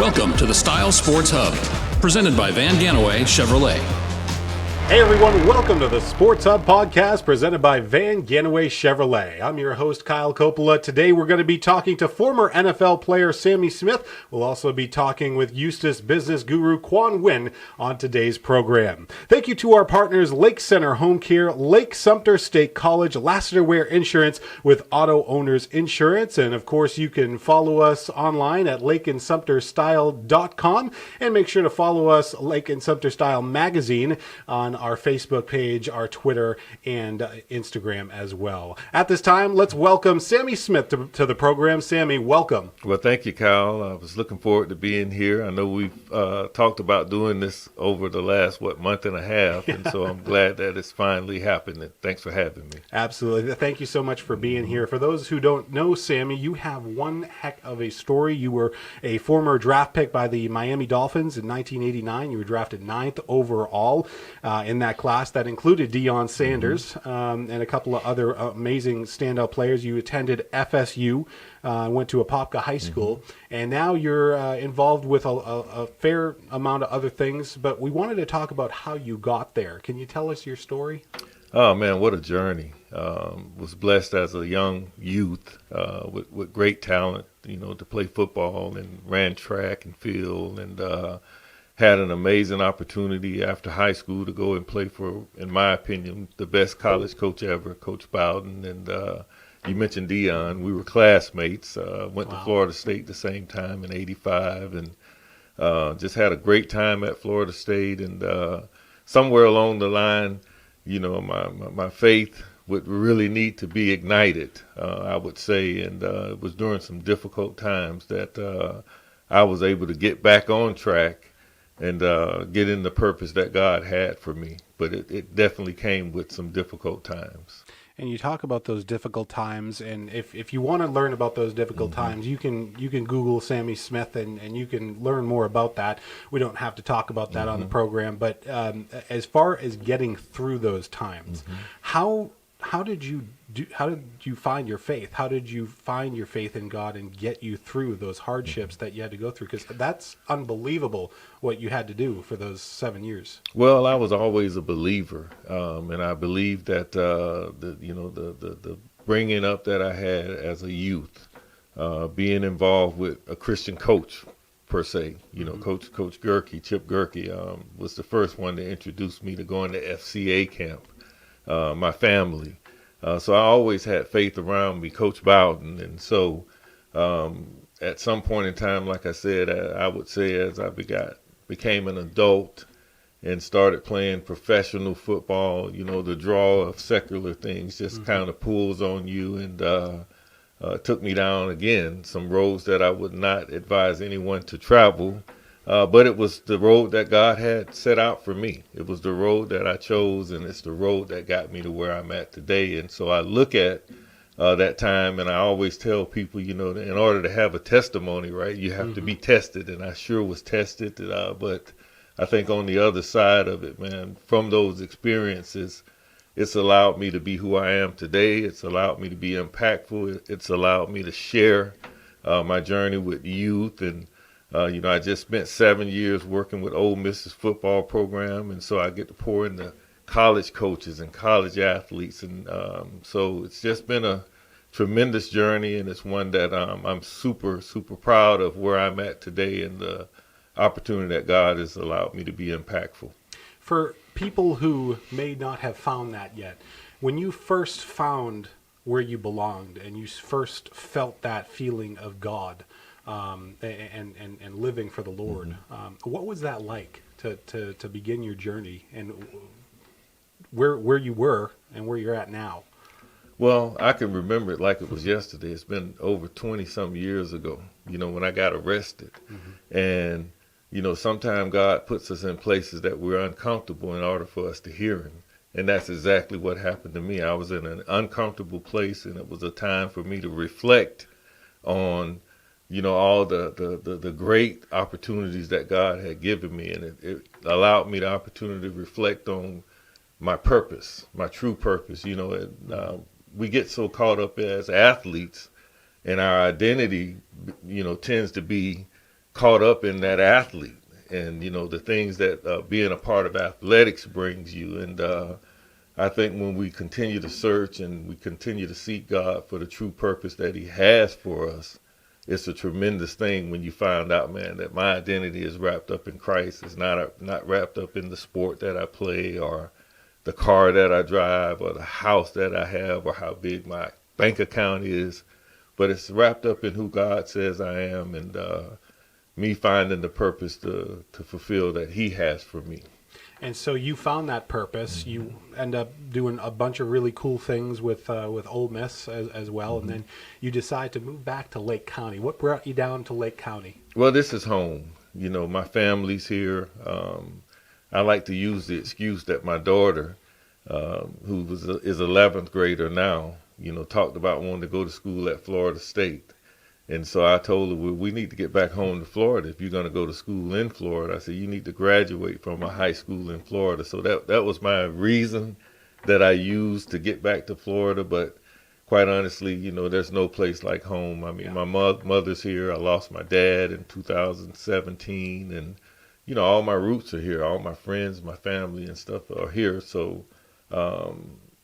Welcome to the Style Sports Hub, presented by Van Ganaway Chevrolet. Hey everyone, welcome to the Sports Hub podcast presented by Van Ganaway Chevrolet. I'm your host, Kyle Coppola. Today we're going to be talking to former NFL player Sammie Smith. We'll also be talking with Eustis business guru Quan Nguyen on today's program. Thank you to our partners, Lake Center Home Care, Lake Sumter State College, Lassiter Ware Insurance with Auto Owners Insurance. And of course, you can follow us online at lakeandsumterstyle.com and make sure to follow us, Lake and Sumter Style Magazine, on our Facebook page, our Twitter, and Instagram as well. At this time, let's welcome Sammie Smith to the program. Sammie, welcome. Well, thank you, Kyle. I was looking forward to being here. I know we've talked about doing this over the last, month and a half, and so I'm glad that it's finally happened. And thanks for having me. Absolutely. Thank you so much for being here. For those who don't know Sammie, you have one heck of a story. You were a former draft pick by the Miami Dolphins in 1989. You were drafted 9th overall in that class. That included Deion Sanders and a couple of other amazing standout players. You attended FSU, went to Apopka High School, and now you're involved with a fair amount of other things, but we wanted to talk about how you got there. Can you tell us your story? Oh, man, what a journey. Was blessed as a young youth with great talent, to play football, and ran track and field, and had an amazing opportunity after high school to go and play for, in my opinion, the best college coach ever, Coach Bowden. And you mentioned Deion. We were classmates, went to Florida State the same time in '85, and just had a great time at Florida State. And somewhere along the line, my faith would really need to be ignited, I would say. And it was during some difficult times that I was able to get back on track and get in the purpose that God had for me. But it definitely came with some difficult times. And you talk about those difficult times, and if you want to learn about those difficult times, you can Google Sammie Smith and you can learn more about that. We don't have to talk about that on the program, but as far as getting through those times, how did you find your faith? How did you find your faith in God and get you through those hardships that you had to go through? Because that's unbelievable what you had to do for those 7 years. Well, I was always a believer, and I believe that the bringing up that I had as a youth, being involved with a Christian coach per se, Coach Gerke, Chip Gerke, was the first one to introduce me to going to FCA camp. My family. So I always had faith around me, Coach Bowden. And so at some point in time, like I said, I would say as I became an adult and started playing professional football, the draw of secular things just kind of pulls on you, and took me down again some roads that I would not advise anyone to travel. But it was the road that God had set out for me. It was the road that I chose, and it's the road that got me to where I'm at today. And so I look at that time, and I always tell people, in order to have a testimony, right, you have to be tested. And I sure was tested, but I think on the other side of it, man, from those experiences, it's allowed me to be who I am today. It's allowed me to be impactful. It's allowed me to share my journey with youth. And I just spent 7 years working with Ole Miss's football program, and so I get to pour into college coaches and college athletes. And so it's just been a tremendous journey, and it's one that I'm super, super proud of where I'm at today and the opportunity that God has allowed me to be impactful. For people who may not have found that yet, when you first found where you belonged and you first felt that feeling of God, and living for the Lord, what was that like to begin your journey, and where you were and where you're at now? Well, I can remember it like it was yesterday. It's been over 20-some years ago, when I got arrested. And, sometimes God puts us in places that we're uncomfortable in order for us to hear Him. And that's exactly what happened to me. I was in an uncomfortable place, and it was a time for me to reflect on all the great opportunities that God had given me. And it allowed me the opportunity to reflect on my purpose, my true purpose. We get so caught up as athletes, and our identity, tends to be caught up in that athlete and, the things that being a part of athletics brings you. And I think when we continue to search and we continue to seek God for the true purpose that he has for us, it's a tremendous thing when you find out, man, that my identity is wrapped up in Christ. It's not wrapped up in the sport that I play or the car that I drive or the house that I have or how big my bank account is, but it's wrapped up in who God says I am and me finding the purpose to fulfill that he has for me. And so you found that purpose. You end up doing a bunch of really cool things with Ole Miss as well, and then you decide to move back to Lake County. What brought you down to Lake County? Well, this is home. My family's here. I like to use the excuse that my daughter, who is 11th grader now, talked about wanting to go to school at Florida State. And so I told her, well, we need to get back home to Florida. If you're going to go to school in Florida, I said, you need to graduate from a high school in Florida. So that was my reason that I used to get back to Florida. But quite honestly, there's no place like home. I mean, my mother's here. I lost my dad in 2017. And, all my roots are here. All my friends, my family and stuff are here. So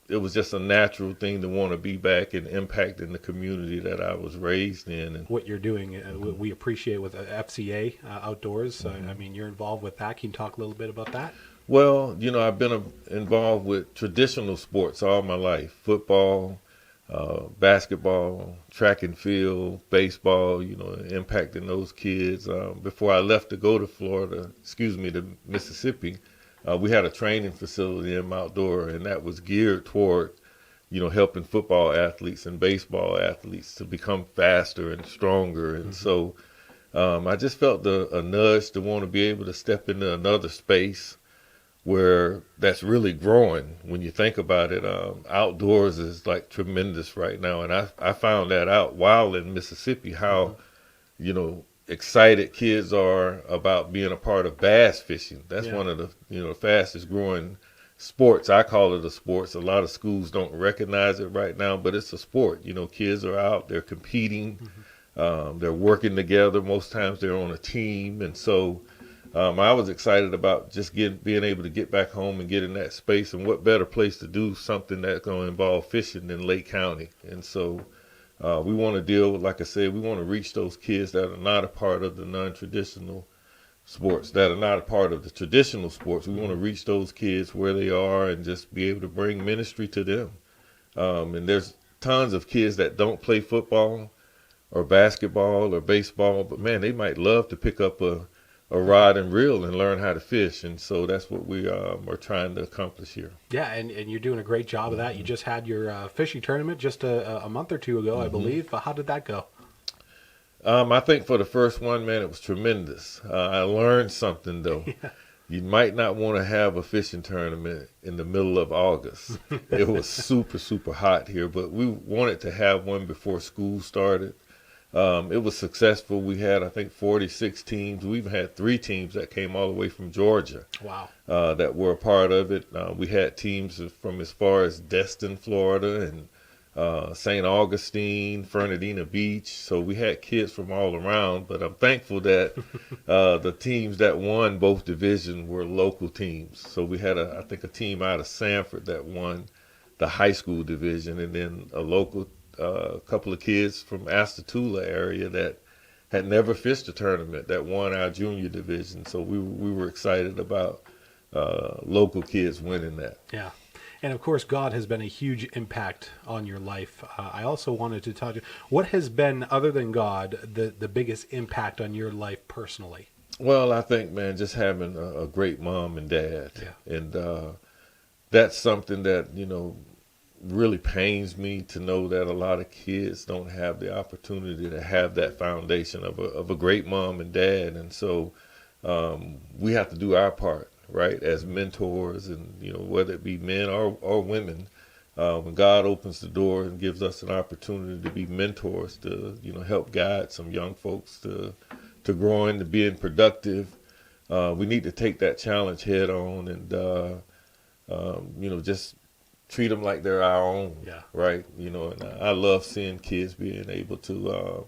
it was just a natural thing to want to be back and impact in the community that I was raised in. And what you're doing, we appreciate with FCA Outdoors. I mean, you're involved with that. Can you talk a little bit about that? Well, I've been involved with traditional sports all my life: football, basketball, track and field, baseball. Impacting those kids. Before I left to go to Mississippi. We had a training facility in Outdoor, and that was geared toward, helping football athletes and baseball athletes to become faster and stronger. And so I just felt a nudge to want to be able to step into another space where that's really growing. When you think about it, outdoors is like tremendous right now. And I found that out while in Mississippi, how, excited kids are about being a part of bass fishing. That's one of the fastest growing sports. I call it a sport. A lot of schools don't recognize it right now, but it's a sport. Kids are out, they're competing, they're working together. Most times they're on a team. And so I was excited about just being able to get back home and get in that space. And what better place to do something that's going to involve fishing than Lake County. And so we want to deal with, like I said, we want to reach those kids that are not a part of the non-traditional sports, that are not a part of the traditional sports. We want to reach those kids where they are and just be able to bring ministry to them. And there's tons of kids that don't play football or basketball or baseball, but man, they might love to pick up a rod and reel and learn how to fish. And so that's what we are trying to accomplish here. Yeah, and you're doing a great job of that. You just had your fishing tournament just a month or two ago, I believe. How did that go? I think for the first one, man, it was tremendous. I learned something, though. Yeah. You might not want to have a fishing tournament in the middle of August. It was super, super hot here, but we wanted to have one before school started. It was successful. We had, I think, 46 teams. We even had 3 teams that came all the way from Georgia. Wow. That were a part of it. We had teams from as far as Destin, Florida, and St. Augustine, Fernandina Beach. So we had kids from all around, but I'm thankful that the teams that won both divisions were local teams. So we had, I think, a team out of Sanford that won the high school division, and then a local couple of kids from Astutula area that had never fished a tournament that won our junior division. So we were excited about local kids winning that. Yeah. And of course, God has been a huge impact on your life. I also wanted to talk to you, what has been, other than God, the biggest impact on your life personally? Well, I think, man, just having a great mom and dad. Yeah. And that's something that, really pains me to know that a lot of kids don't have the opportunity to have that foundation of a great mom and dad. And so we have to do our part, right, as mentors, and whether it be men or women. When God opens the door and gives us an opportunity to be mentors, to help guide some young folks to grow into being productive, we need to take that challenge head on and just treat them like they're our own. Yeah. Right? And I love seeing kids being able to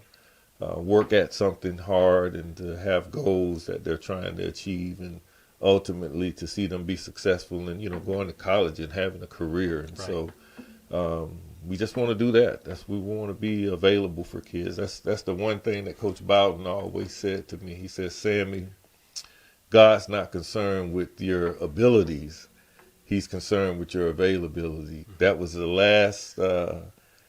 work at something hard and to have goals that they're trying to achieve, and ultimately to see them be successful and, going to college and having a career. And Right. so we just want to do that. We want to be available for kids. That's the one thing that Coach Bowden always said to me. He said, Sammy, God's not concerned with your abilities. He's concerned with your availability. That was the last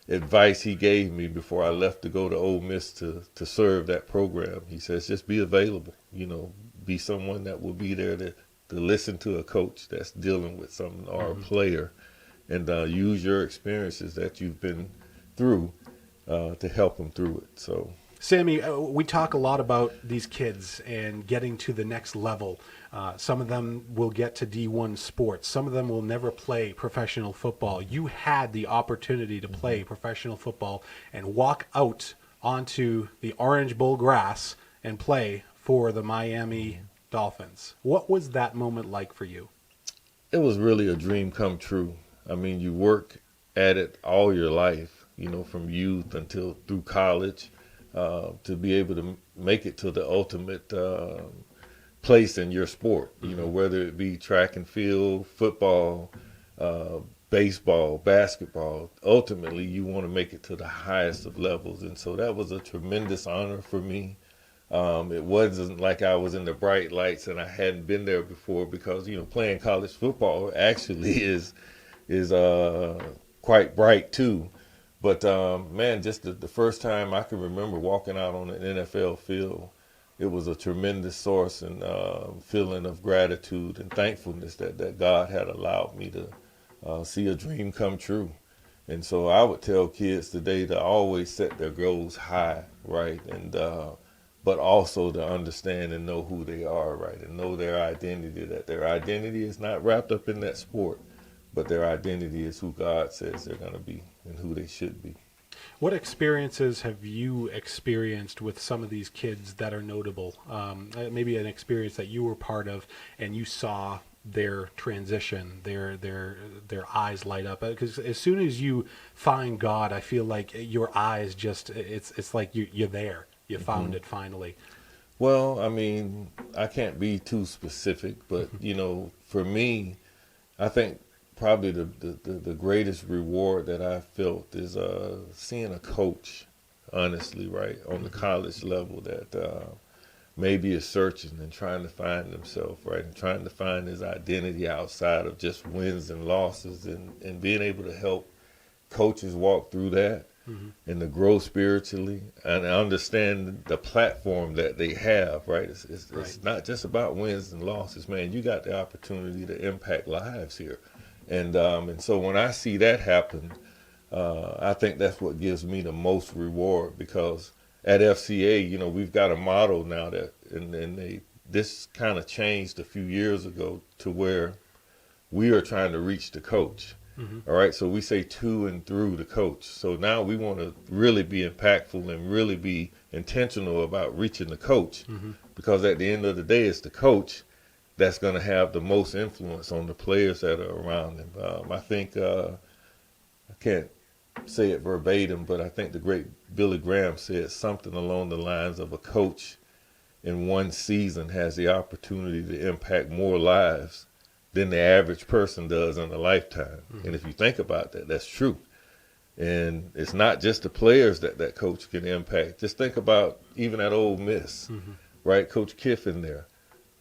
advice he gave me before I left to go to Ole Miss to serve that program. He says, just be available. Be someone that will be there to listen to a coach that's dealing with something, or a player, and use your experiences that you've been through to help them through it. So, Sammy, we talk a lot about these kids and getting to the next level. Some of them will get to D1 sports. Some of them will never play professional football. You had the opportunity to play professional football and walk out onto the Orange Bowl grass and play for the Miami Dolphins. What was that moment like for you? it was really a dream come true. I mean, you work at it all your life, from youth until through college, to be able to make it to the ultimate place in your sport, whether it be track and field, football, baseball, basketball. Ultimately, you want to make it to the highest of levels. And so that was a tremendous honor for me. It wasn't like I was in the bright lights and I hadn't been there before, because, playing college football actually is quite bright too. But, man, just the first time I can remember walking out on an NFL field, it was a tremendous source and feeling of gratitude and thankfulness that God had allowed me to see a dream come true. And so I would tell kids today to always set their goals high, right? And but also to understand and know who they are, right? And know their identity, that their identity is not wrapped up in that sport, but their identity is who God says they're going to be and who they should be. What experiences have you experienced with some of these kids that are notable? Maybe an experience that you were part of and you saw their transition, their eyes light up. Because as soon as you find God, I feel like your eyes just, it's like you're there. You found it finally. Well, I mean, I can't be too specific, but, for me, I think probably the greatest reward that I felt is seeing a coach, honestly, right, on the college level that maybe is searching and trying to find himself, right, and trying to find his identity outside of just wins and losses, and being able to help coaches walk through that and to grow spiritually and understand the platform that they have, right? It's not just about wins and losses, man. You got the opportunity to impact lives here. And so when I see that happen, I think that's what gives me the most reward, because at FCA, we've got a model now that, and this kind of changed a few years ago to where we are trying to reach the coach. All right, so we say to and through the coach. So now we want to really be impactful and really be intentional about reaching the coach, because at the end of the day, it's the coach that's going to have the most influence on the players that are around him. I think, I can't say it verbatim, but I think the great Billy Graham said something along the lines of a coach in one season has the opportunity to impact more lives than the average person does in a lifetime. And if you think about that, that's true. And it's not just the players that coach can impact. Just think about even at Ole Miss, right? Coach Kiffin there.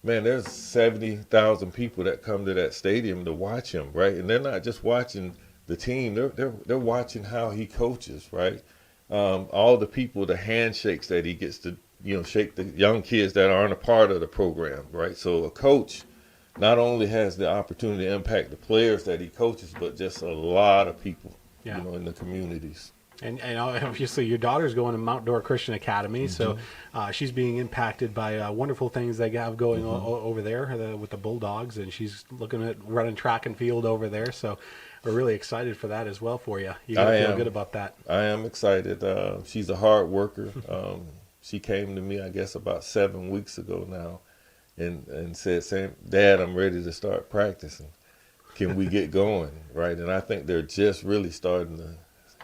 Man, there's 70,000 people that come to that stadium to watch him, right? And they're not just watching the team; they're watching how he coaches, right? All the people, the handshakes that he gets to, shake the young kids that aren't a part of the program, right? So a coach not only has the opportunity to impact the players that he coaches, but just a lot of people, in the communities. And obviously your daughter's going to Mount Dora Christian Academy, so she's being impacted by wonderful things they have going over there with the Bulldogs, and she's looking at running track and field over there. So we're really excited for that as well for you. You got to feel good about that. I am excited. She's a hard worker. She came to me, I guess, about 7 weeks ago now, and said, "Sam, Dad, I'm ready to start practicing. Can we get going?" Right? And I think they're just really starting to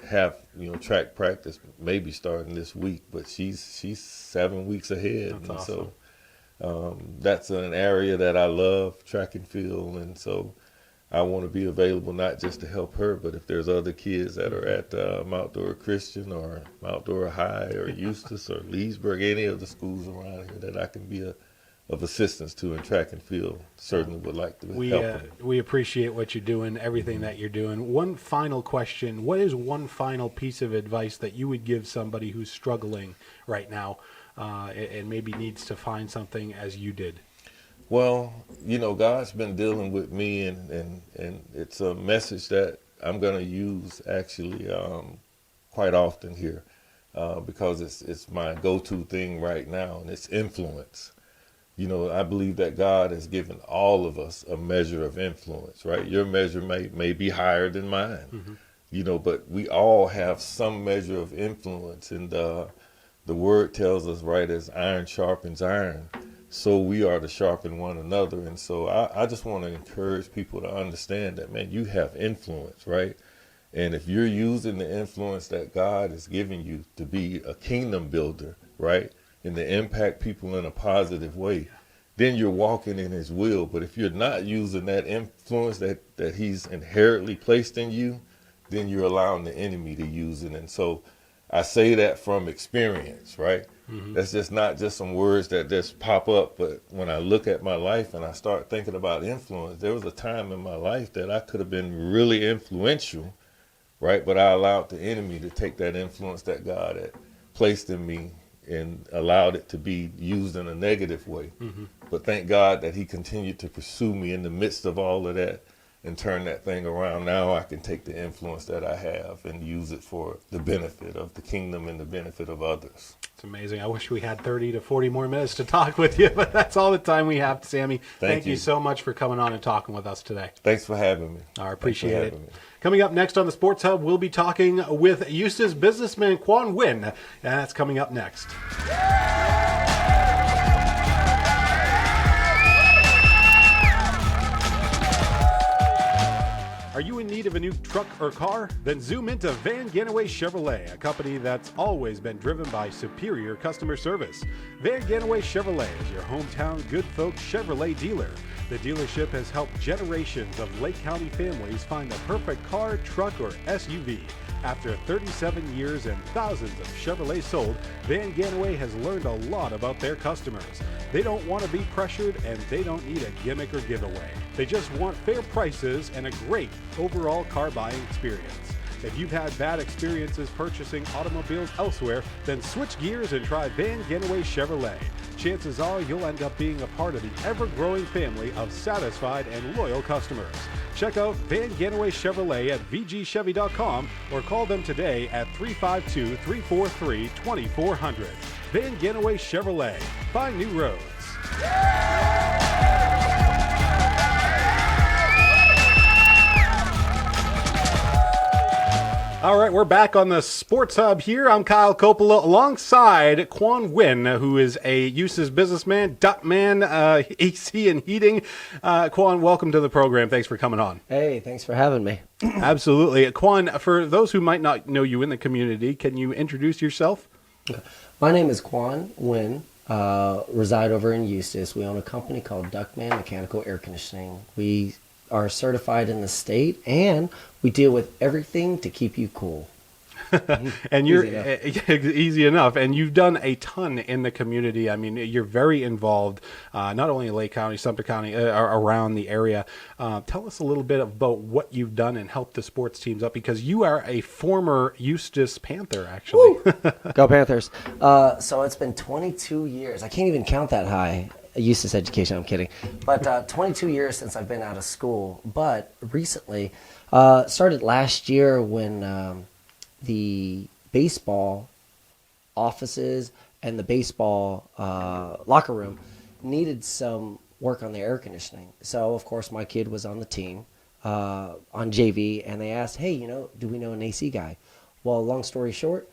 have track practice maybe starting this week, but she's 7 weeks ahead. That's and awesome. So that's an area that I love, track and field, and so I want to be available not just to help her, but if there's other kids that are at Mount Dora Christian or Mount Dora High or Eustis or Leesburg, any of the schools around here that I can be of assistance to in track and field, certainly would like to help them. We appreciate what you're doing, everything that you're doing. One final question: what is one final piece of advice that you would give somebody who's struggling right now and maybe needs to find something as you did? Well, God's been dealing with me, and it's a message that I'm going to use actually quite often here because it's my go-to thing right now, and it's influence. I believe that God has given all of us a measure of influence, right? Your measure may be higher than mine, but we all have some measure of influence, and the word tells us, right, as iron sharpens iron, so we are to sharpen one another. And so I just want to encourage people to understand that, man, you have influence, right? And if you're using the influence that God is giving you to be a kingdom builder, right, and to impact people in a positive way, then you're walking in his will. But if you're not using that influence that he's inherently placed in you, then you're allowing the enemy to use it. And so I say that from experience, right? That's just not just some words that just pop up, but when I look at my life and I start thinking about influence, there was a time in my life that I could have been really influential, right? But I allowed the enemy to take that influence that God had placed in me and allowed it to be used in a negative way. But thank God that he continued to pursue me in the midst of all of that and turn that thing around. Now I can take the influence that I have and use it for the benefit of the kingdom and the benefit of others. It's amazing. I wish we had 30 to 40 more minutes to talk with you, but that's all the time we have, Sammie. Thank you so much for coming on and talking with us today. Thanks for having me. I appreciate it. Coming up next on the Sports Hub, we'll be talking with Eustis businessman Quan Nguyen, and that's coming up next. Are you in need of a new truck or car? Then zoom into Van Ganaway Chevrolet, a company that's always been driven by superior customer service. Van Ganaway Chevrolet is your hometown good folk Chevrolet dealer. The dealership has helped generations of Lake County families find the perfect car, truck, or SUV. After 37 years and thousands of Chevrolets sold, Van Ganaway has learned a lot about their customers. They don't want to be pressured, and they don't need a gimmick or giveaway. They just want fair prices and a great overall car buying experience. If you've had bad experiences purchasing automobiles elsewhere, then switch gears and try Van Ganaway Chevrolet. Chances are you'll end up being a part of the ever-growing family of satisfied and loyal customers. Check out Van Ganaway Chevrolet at vgchevy.com or call them today at 352-343-2400. Van Ganaway Chevrolet. Find new roads. All right, we're back on the Sports Hub here. I'm Kyle Coppola alongside Quan Nguyen, who is a Eustis businessman, Duckman, AC and heating. Quan, welcome to the program. Thanks for coming on. Hey, thanks for having me. Absolutely. Quan, for those who might not know you in the community, can you introduce yourself? My name is Quan Nguyen, reside over in Eustis. We own a company called Duckman Mechanical Air Conditioning. We are certified in the state, and we deal with everything to keep you cool. And you're easy enough. And you've done a ton in the community. I mean, you're very involved, not only in Lake County, Sumter County, around the area. Tell us a little bit about what you've done and helped the sports teams up, because you are a former Eustis Panther, actually. Go Panthers. So it's been 22 years. I can't even count that high. Eustis education, I'm kidding. But 22 years since I've been out of school. But recently, started last year when the baseball offices and the baseball locker room needed some work on the air conditioning. So, of course, my kid was on the team on JV, and they asked, hey, do we know an AC guy? Well, long story short,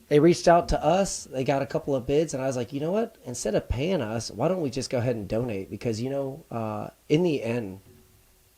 they reached out to us. They got a couple of bids, and I was like, you know what? Instead of paying us, why don't we just go ahead and donate? Because, in the end,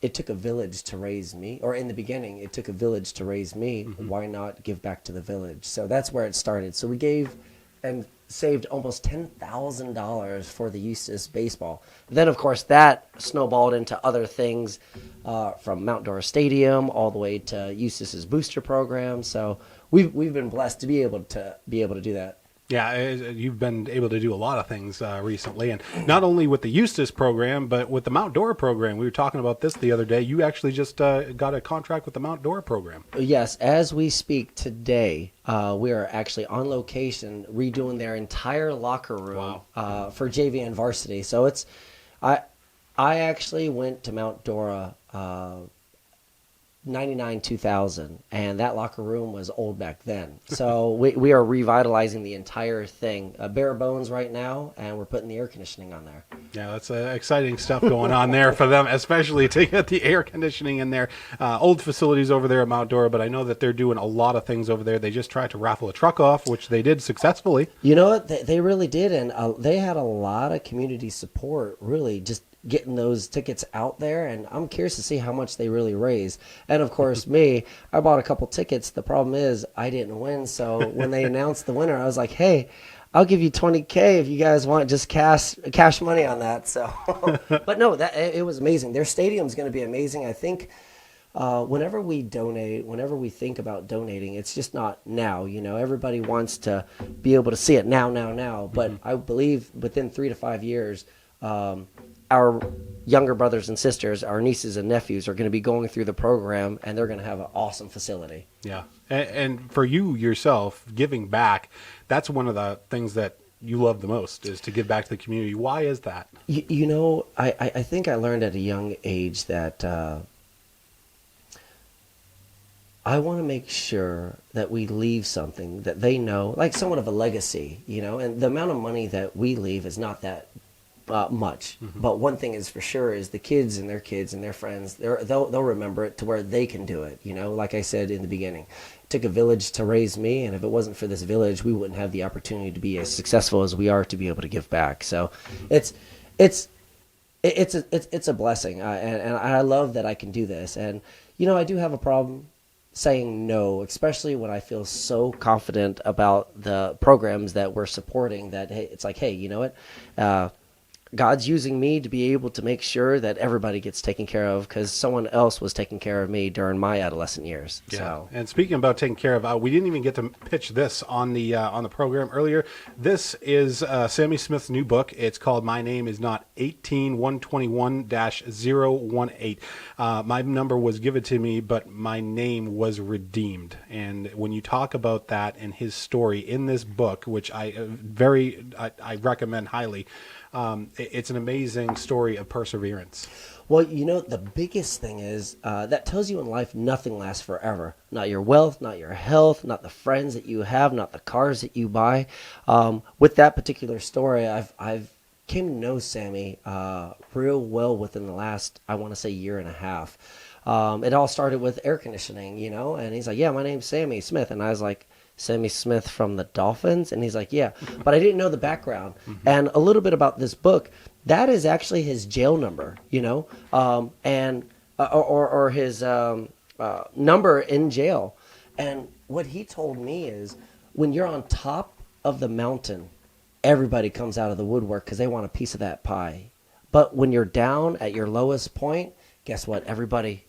it took a village to raise me, or in the beginning, it took a village to raise me. Why not give back to the village? So that's where it started. So we gave and saved almost $10,000 for the Eustis baseball. Then, of course, that snowballed into other things, from Mount Dora Stadium all the way to Eustis's booster program. So we've been blessed to be able to do that. Yeah, you've been able to do a lot of things recently, and not only with the Eustis program, but with the Mount Dora program. We were talking about this the other day. You actually just got a contract with the Mount Dora program. Yes, as we speak today, we are actually on location redoing their entire locker room for JV and varsity. So it's, I actually went to Mount Dora 99, 2000, and that locker room was old back then. So we are revitalizing the entire thing, bare bones right now, and we're putting the air conditioning on there. Yeah, that's exciting stuff going on there for them, especially to get the air conditioning in there. Old facilities over there at Mount Dora, but I know that they're doing a lot of things over there. They just tried to raffle a truck off, which they did successfully. You know what? They really did, and they had a lot of community support, really, just getting those tickets out there, and I'm curious to see how much they really raise. And of course, I bought a couple tickets. The problem is I didn't win, so when they announced the winner, I was like, hey, I'll give you $20K if you guys want just cash money on that. So, but no, it was amazing. Their stadium's going to be amazing. I think whenever we donate, whenever we think about donating, it's just not now. You know, everybody wants to be able to see it now. But I believe within 3 to 5 years, our younger brothers and sisters, our nieces and nephews, are going to be going through the program, and they're going to have an awesome facility. Yeah. And for you yourself, giving back, that's one of the things that you love the most, is to give back to the community. Why is that? You know, I think I learned at a young age that I want to make sure that we leave something that they know, like somewhat of a legacy, you know, and the amount of money that we leave is not that much. But one thing is for sure is the kids and their friends, they'll remember it to where they can do it. You know, like I said in the beginning, it took a village to raise me, and if it wasn't for this village, we wouldn't have the opportunity to be as successful as we are to be able to give back. So it's a blessing, and I love that I can do this. And you know, I do have a problem saying no, especially when I feel so confident about the programs that we're supporting, that hey, it's like, hey, you know what, God's using me to be able to make sure that everybody gets taken care of, because someone else was taking care of me during my adolescent years. Yeah. So. And speaking about taking care of, we didn't even get to pitch this on the program earlier. This is Sammie Smith's new book. It's called My Name Is Not 18121-018. My number was given to me, but my name was redeemed. And when you talk about that and his story in this book, which I recommend highly, it's an amazing story of perseverance. Well, you know, the biggest thing is that tells you in life nothing lasts forever. Not your wealth, not your health, not the friends that you have, not the cars that you buy. With that particular story, I've came to know Sammie real well within the last, I want to say, year and a half. It all started with air conditioning, you know, and he's like, yeah, my name's Sammie Smith. And I was like, Sammie Smith from the Dolphins? And he's like, yeah, but I didn't know the background. And a little bit about this book, that is actually his jail number, you know, or his number in jail. And what he told me is, when you're on top of the mountain, everybody comes out of the woodwork because they want a piece of that pie. But when you're down at your lowest point, guess what? Everybody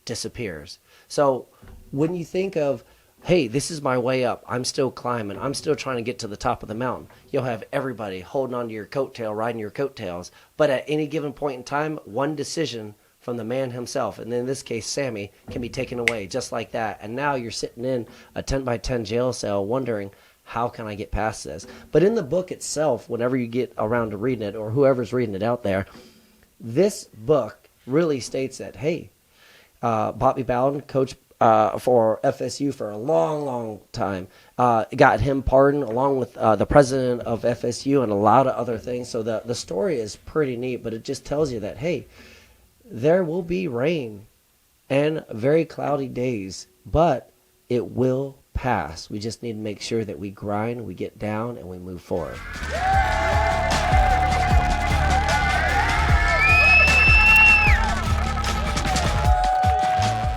disappears. So when you think of, hey, this is my way up, I'm still climbing, I'm still trying to get to the top of the mountain, you'll have everybody holding onto your coattail, riding your coattails. But at any given point in time, one decision from the man himself, and in this case Sammie, can be taken away just like that. And now you're sitting in a 10-by-10 jail cell wondering, how can I get past this? But in the book itself, whenever you get around to reading it, or whoever's reading it out there, this book really states that, hey, Bobby Bowden, coach for FSU for a long, long time, got him pardoned along with the president of FSU and a lot of other things. So the story is pretty neat, but it just tells you that, hey, there will be rain and very cloudy days, but it will pass. We just need to make sure that we grind, we get down, and we move forward.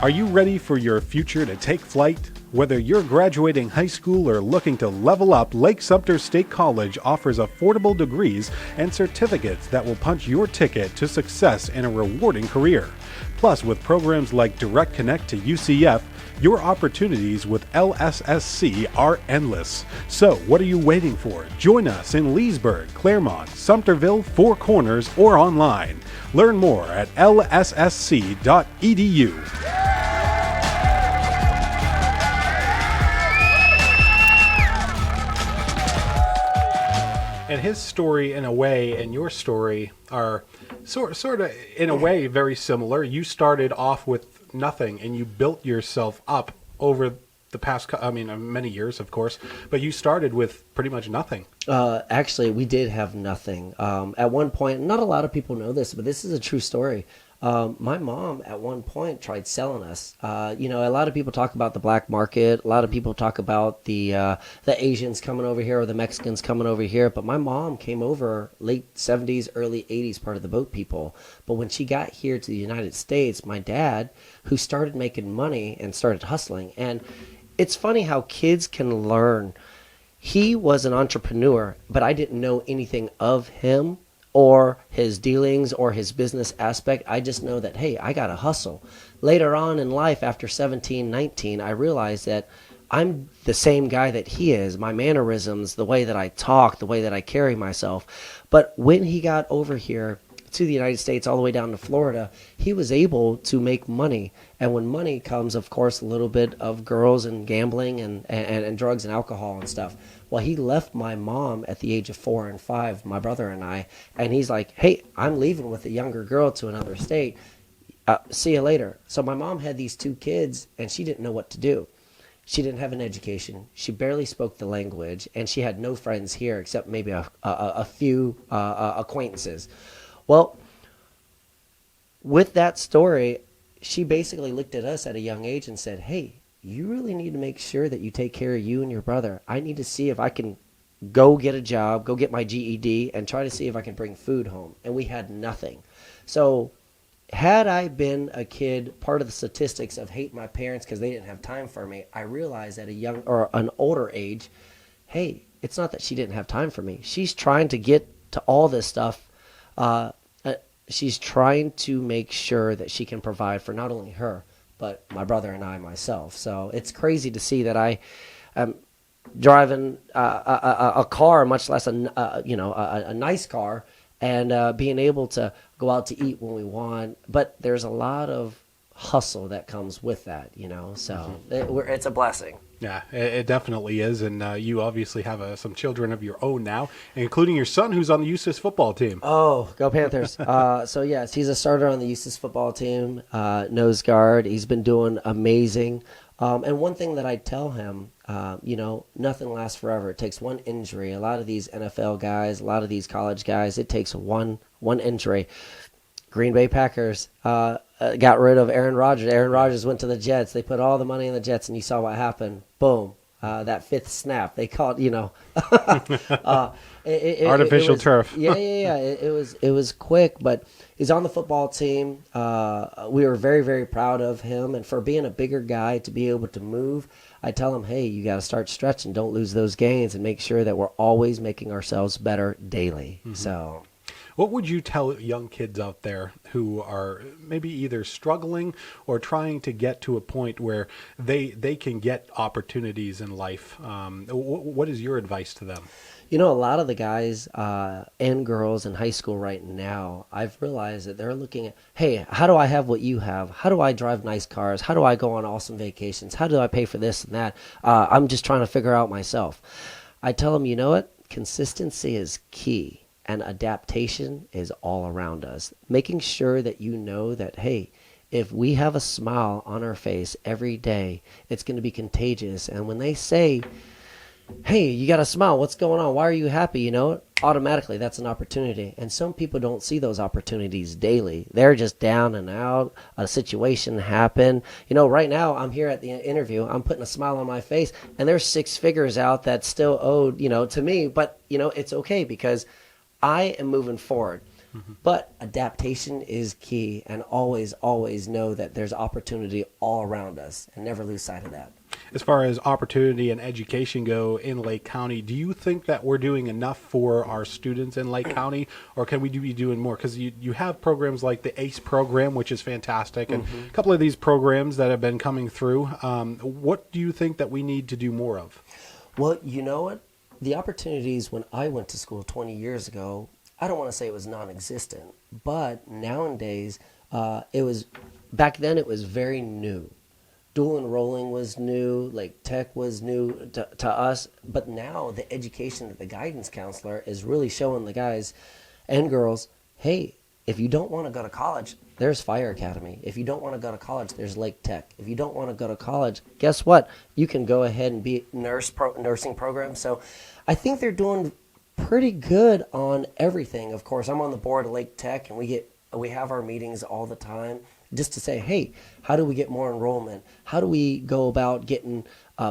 Are you ready for your future to take flight? Whether you're graduating high school or looking to level up, Lake Sumter State College offers affordable degrees and certificates that will punch your ticket to success in a rewarding career. Plus, with programs like Direct Connect to UCF, your opportunities with LSSC are endless. So, what are you waiting for? Join us in Leesburg, Claremont, Sumterville, Four Corners, or online. Learn more at lssc.edu. And his story, in a way, and your story are sort of, in a way, very similar. You started off with nothing, and you built yourself up over the past, many years, of course. But you started with pretty much nothing. Actually, we did have nothing. At one point, not a lot of people know this, but this is a true story. My mom at one point tried selling us. A lot of people talk about the black market. A lot of people talk about the Asians coming over here or the Mexicans coming over here. But my mom came over late 70s, early 80s, part of the boat people. But when she got here to the United States, my dad, who started making money and started hustling. And it's funny how kids can learn. He was an entrepreneur, but I didn't know anything of him or his dealings or his business aspect. I just know that, hey, I got to hustle. Later on in life, after 17, 19, I realized that I'm the same guy that he is. My mannerisms, the way that I talk, the way that I carry myself. But when he got over here to the United States, all the way down to Florida, he was able to make money. And when money comes, of course, a little bit of girls and gambling and drugs and alcohol and stuff. Well, he left my mom at the age of 4 and 5, my brother and I, and he's like, hey, I'm leaving with a younger girl to another state. See you later. So my mom had these 2 kids, and she didn't know what to do. She didn't have an education. She barely spoke the language, and she had no friends here except maybe a few acquaintances. Well, with that story, she basically looked at us at a young age and said, hey, you really need to make sure that you take care of you and your brother. I need to see if I can go get a job, go get my GED, and try to see if I can bring food home. And we had nothing. So had I been a kid, part of the statistics of hate my parents because they didn't have time for me, I realized at a young or an older age, hey, it's not that she didn't have time for me. She's trying to get to all this stuff. She's trying to make sure that she can provide for not only her, but my brother and I myself. So it's crazy to see that I am driving a car, much less a nice car, and being able to go out to eat when we want. But there's a lot of hustle that comes with that, So it's a blessing. Yeah, it definitely is. And you obviously have some children of your own now, including your son who's on the USIS football team. Oh, go Panthers. So, yes, he's a starter on the USIS football team, nose guard. He's been doing amazing. And one thing that I tell him, nothing lasts forever. It takes one injury. A lot of these NFL guys, a lot of these college guys, it takes one injury. Green Bay Packers got rid of Aaron Rodgers. Aaron Rodgers went to the Jets. They put all the money in the Jets, and you saw what happened. Boom. That 5th snap. They called, artificial turf. Yeah. It was quick, but he's on the football team. We were very, very proud of him. And for being a bigger guy to be able to move, I tell him, hey, you got to start stretching. Don't lose those gains and make sure that we're always making ourselves better daily. Mm-hmm. So what would you tell young kids out there who are maybe either struggling or trying to get to a point where they can get opportunities in life? What is your advice to them? A lot of the guys and girls in high school right now, I've realized that they're looking at, hey, how do I have what you have? How do I drive nice cars? How do I go on awesome vacations? How do I pay for this and that? I'm just trying to figure out myself. I tell them, you know what? Consistency is key. And adaptation is all around us. Making sure that you know that, hey, if we have a smile on our face every day, it's going to be contagious. And when they say, hey, you got a smile, what's going on? Why are you happy? Automatically that's an opportunity. And some people don't see those opportunities daily. They're just down and out. A situation happened. Right now I'm here at the interview. I'm putting a smile on my face, and there's 6 figures out that's still owed, to me. But, it's okay because I am moving forward. But adaptation is key, and always, always know that there's opportunity all around us, and never lose sight of that. As far as opportunity and education go in Lake County, do you think that we're doing enough for our students in Lake County, or can we be doing more? Because you have programs like the ACE program, which is fantastic, and a couple of these programs that have been coming through. What do you think that we need to do more of? Well, you know what? The opportunities when I went to school 20 years ago, I don't want to say it was non-existent, but nowadays, back then it was very new. Dual enrolling was new, like tech was new to us, but now the education that the guidance counselor is really showing the guys and girls, hey, if you don't want to go to college, there's Fire Academy. If you don't want to go to college, there's Lake Tech. If you don't want to go to college, guess what? You can go ahead and be nursing program. So I think they're doing pretty good on everything. Of course, I'm on the board of Lake Tech, and we have our meetings all the time just to say, hey, how do we get more enrollment? How do we go about getting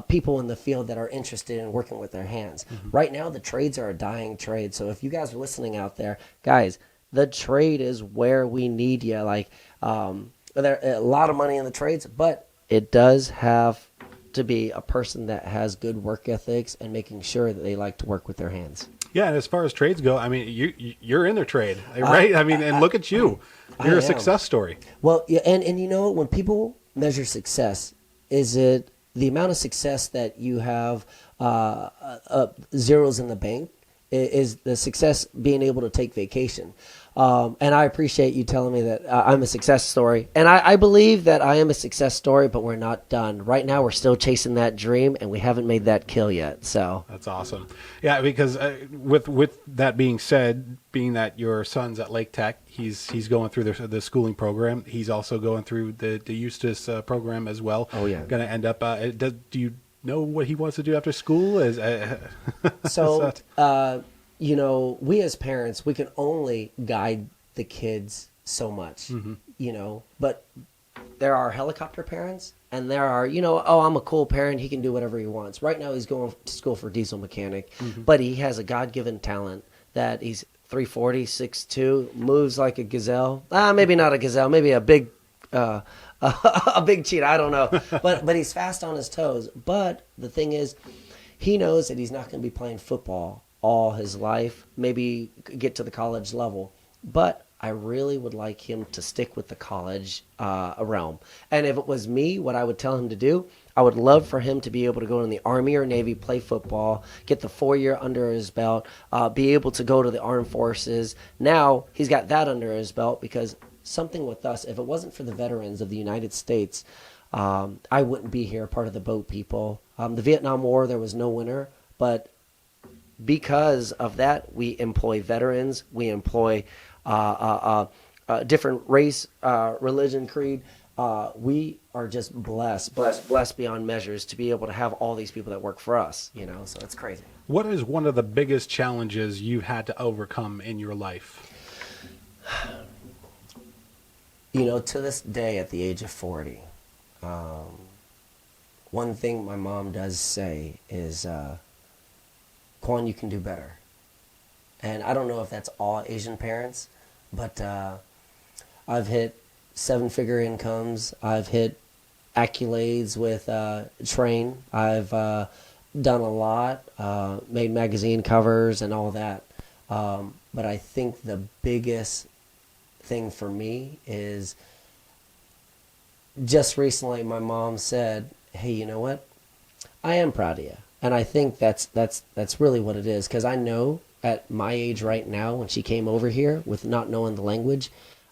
people in the field that are interested in working with their hands? Right now, the trades are a dying trade. So if you guys are listening out there, guys, the trade is where we need you. Like, there's a lot of money in the trades, but it does have to be a person that has good work ethics and making sure that they like to work with their hands. Yeah, and as far as trades go, I mean, you're in their trade, right? I mean, and look at you. You're a success story. Well, yeah, and you know, when people measure success, is it the amount of success that you have zeros in the bank? Is the success being able to take vacation? And I appreciate you telling me that I'm a success story. And I believe that I am a success story, but we're not done. Right now, we're still chasing that dream, and we haven't made that kill yet. So that's awesome. Yeah, because with that being said, being that your son's at Lake Tech, he's going through the schooling program. He's also going through the Eustis program as well. Oh, yeah. Going to end up, do you know what he wants to do after school? So, you know, we as parents, we can only guide the kids so much, you know, but there are helicopter parents and there are, you know, oh, I'm a cool parent. He can do whatever he wants. Right now he's going to school for diesel mechanic, but he has a God-given talent that he's 340, 6'2", moves like a gazelle. Maybe not a gazelle, maybe a big, a big cheetah. I don't know, but he's fast on his toes. But the thing is, he knows that he's not going to be playing football all his life, maybe get to the college level. But I really would like him to stick with the college realm. And if it was me, what I would tell him to do, I would love for him to be able to go in the Army or Navy, play football, get the 4-year under his belt, be able to go to the armed forces. Now he's got that under his belt because something with us, if it wasn't for the veterans of the United States, I wouldn't be here, part of the boat people. The Vietnam War, there was no winner, but because of that, we employ veterans, we employ different race, religion, creed. We are just blessed beyond measures to be able to have all these people that work for us, you know, so it's crazy. What is one of the biggest challenges you've had to overcome in your life? You know, to this day, at the age of 40, one thing my mom does say is, Quan, you can do better. And I don't know if that's all Asian parents, but I've hit 7-figure incomes. I've hit accolades with Train. I've done a lot, made magazine covers and all that. But I think the biggest thing for me is just recently my mom said, hey, you know what? I am proud of you. And I think that's really what it is, because I know at my age right now, when she came over here with not knowing the language,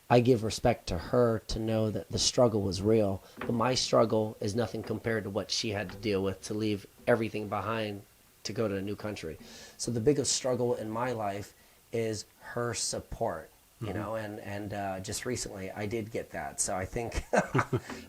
I give respect to her to know that the struggle was real. But my struggle is nothing compared to what she had to deal with to leave everything behind to go to a new country. So the biggest struggle in my life is her support. You know, and just recently I did get that. So I think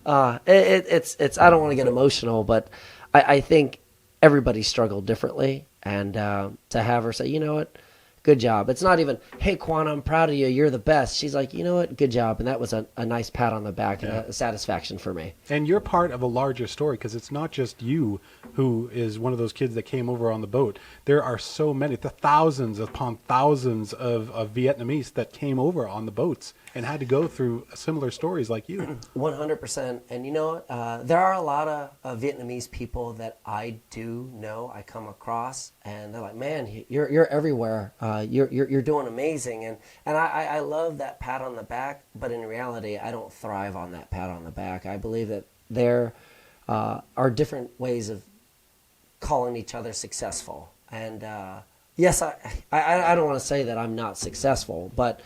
it's I don't want to get emotional, but I think everybody struggled differently. And to have her say, you know what, good job. It's not even, hey, Quan, I'm proud of you. You're the best. She's like, you know what? Good job. And that was a nice pat on the back and a satisfaction for me. And you're part of a larger story because it's not just you who is one of those kids that came over on the boat. There are so many, the thousands upon thousands of Vietnamese that came over on the boats and had to go through similar stories like you. 100%. And you know what? There are a lot of Vietnamese people that I do know, I come across, and they're like, man, you're everywhere. You're doing amazing. And I love that pat on the back, but in reality, I don't thrive on that pat on the back. I believe that there are different ways of calling each other successful. And yes, I don't want to say that I'm not successful, but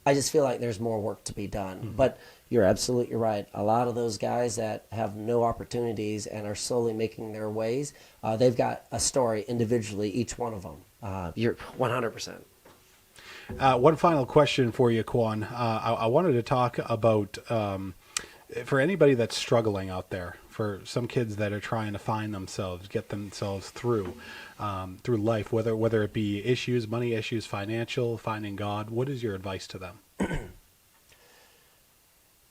I just feel like there's more work to be done. Mm-hmm. But you're absolutely right. A lot of those guys that have no opportunities and are slowly making their ways, they've got a story individually, each one of them. You're 100%. One final question for you, Quan. I wanted to talk about, for anybody that's struggling out there, for some kids that are trying to find themselves, get themselves through life, whether it be issues, money issues, financial, finding God. What is your advice to them?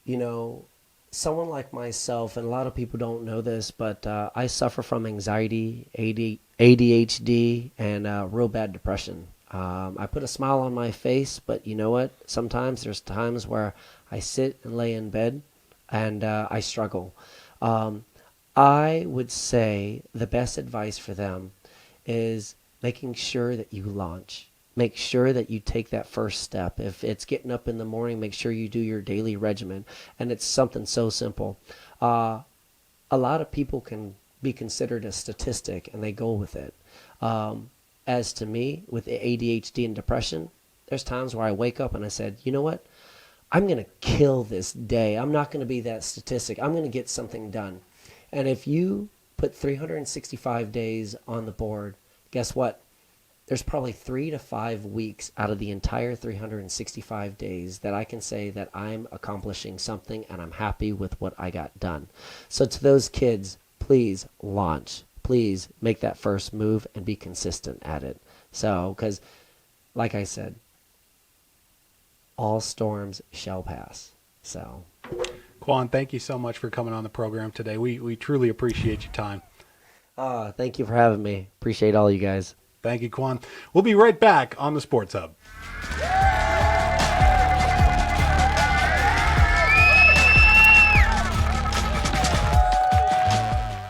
You know, someone like myself, and a lot of people don't know this, but I suffer from anxiety, ADHD, and real bad depression. I put a smile on my face, but you know what? Sometimes there's times where I sit and lay in bed and I struggle. I would say the best advice for them is making sure that you launch. Make sure that you take that first step. If it's getting up in the morning, make sure you do your daily regimen. And it's something so simple. A lot of people can be considered a statistic and they go with it. As to me, with ADHD and depression, there's times where I wake up and I said, you know what? I'm going to kill this day. I'm not going to be that statistic. I'm going to get something done. And if you put 365 days on the board, guess what? There's probably 3 to 5 weeks out of the entire 365 days that I can say that I'm accomplishing something and I'm happy with what I got done. So to those kids, please launch. Please make that first move and be consistent at it. So, because like I said, all storms shall pass. So, Quan, thank you so much for coming on the program today. We truly appreciate your time. Thank you for having me. Appreciate all you guys. Thank you, Quan. We'll be right back on the Sports Hub.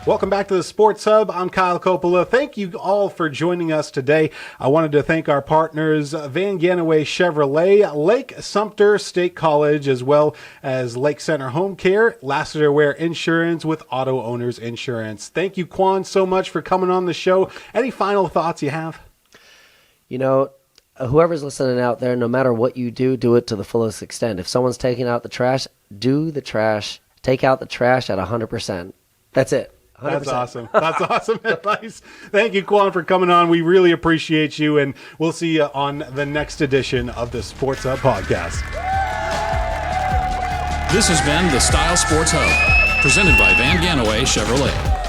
Welcome back to the Sports Hub. I'm Kyle Coppola. Thank you all for joining us today. I wanted to thank our partners, Van Ganaway Chevrolet, Lake Sumter State College, as well as Lake Center Home Care, Lassiter Ware Insurance with Auto Owners Insurance. Thank you, Quan, so much for coming on the show. Any final thoughts you have? You know, whoever's listening out there, no matter what you do, do it to the fullest extent. If someone's taking out the trash, do the trash. Take out the trash at 100%. That's it. 100%. That's awesome. That's awesome advice. Thank you, Quan, for coming on. We really appreciate you, and we'll see you on the next edition of the Sports Hub podcast. This has been the Style Sports Hub, presented by Van Ganaway Chevrolet.